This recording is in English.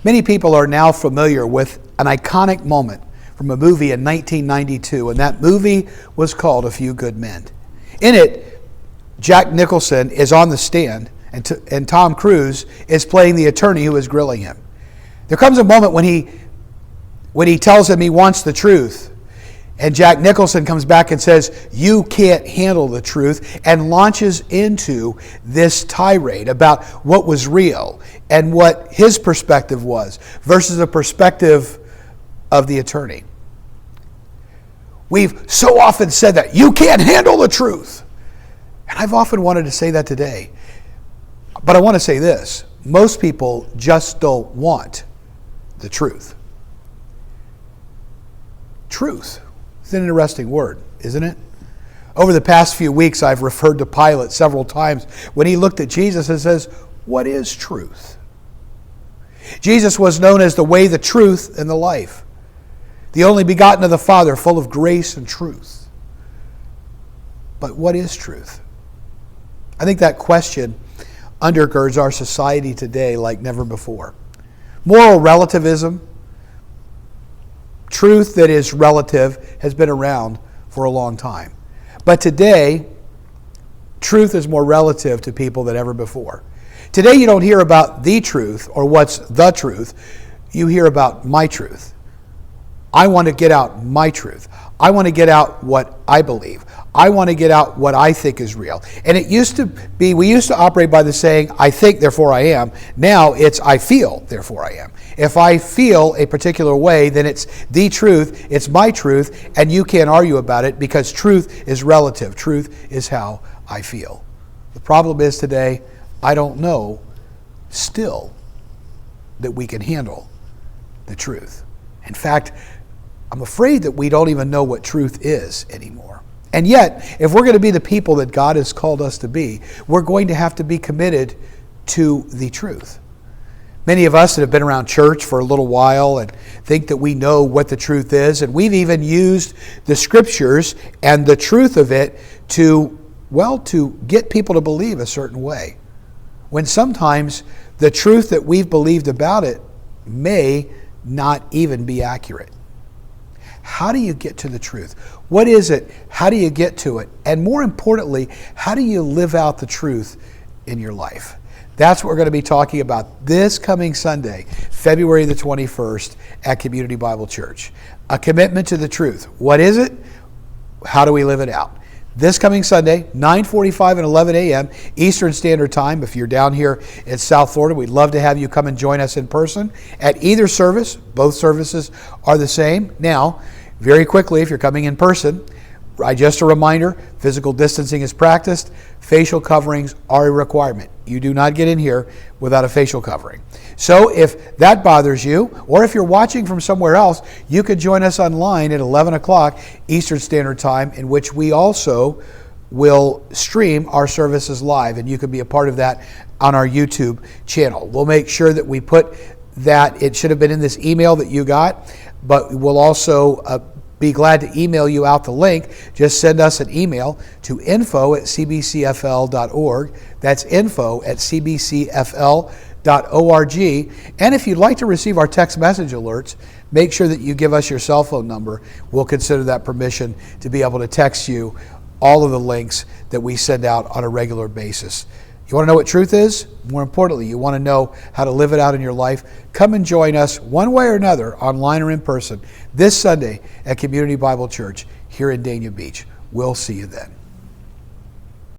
Many people are now familiar with an iconic moment from a movie in 1992, and that movie was called A Few Good Men. In it, Jack Nicholson is on the stand, and Tom Cruise is playing the attorney who is grilling him. There comes a moment when he tells him he wants the truth, and Jack Nicholson comes back and says, "You can't handle the truth," and launches into this tirade about what was real and what his perspective was versus the perspective of the attorney. We've so often said that, "You can't handle the truth." And I've often wanted to say that today. But I want to say this. Most people just don't want the truth. Truth. It's an interesting word, isn't it? Over the past few weeks, I've referred to Pilate several times when he looked at Jesus and says, "What is truth?" Jesus was known as the way, the truth, and the life. The only begotten of the Father, full of grace and truth. But what is truth? I think that question undergirds our society today like never before. Moral relativism, truth that is relative, has been around for a long time. But today, truth is more relative to people than ever before. Today you don't hear about the truth or what's the truth. You hear about my truth. I want to get out my truth. I want to get out what I believe. I want to get out what I think is real. And it used to be, we used to operate by the saying, "I think, therefore I am." Now it's, "I feel, therefore I am." If I feel a particular way, then it's the truth, it's my truth, and you can't argue about it because truth is relative. Truth is how I feel. The problem is today, I don't know still that we can handle the truth. In fact, I'm afraid that we don't even know what truth is anymore. And yet, if we're going to be the people that God has called us to be, we're going to have to be committed to the truth. Many of us that have been around church for a little while and think that we know what the truth is, and we've even used the scriptures and the truth of it to get people to believe a certain way. When sometimes the truth that we've believed about it may not even be accurate. How do you get to the truth? What is it? How do you get to it? And more importantly, how do you live out the truth in your life? That's what we're going to be talking about this coming Sunday, February the 21st at Community Bible Church. A commitment to the truth. What is it? How do we live it out? This coming Sunday, 9:45 and 11 a.m. Eastern Standard Time. If you're down here in South Florida, we'd love to have you come and join us in person at either service. Both services are the same. Now, very quickly, if you're coming in person, just a reminder, physical distancing is practiced. Facial coverings are a requirement. You do not get in here without a facial covering. So if that bothers you, or if you're watching from somewhere else, you could join us online at 11 o'clock Eastern Standard Time, in which we also will stream our services live, and you can be a part of that on our YouTube channel. We'll make sure that we put that, it should have been in this email that you got, but we'll also be glad to email you out the link. Just send us an email to info@cbcfl.org. That's info@cbcfl.org. And if you'd like to receive our text message alerts, make sure that you give us your cell phone number. We'll consider that permission to be able to text you all of the links that we send out on a regular basis. You want to know what truth is? More importantly, you want to know how to live it out in your life? Come and join us one way or another, online or in person, this Sunday at Community Bible Church here in Dania Beach. We'll see you then.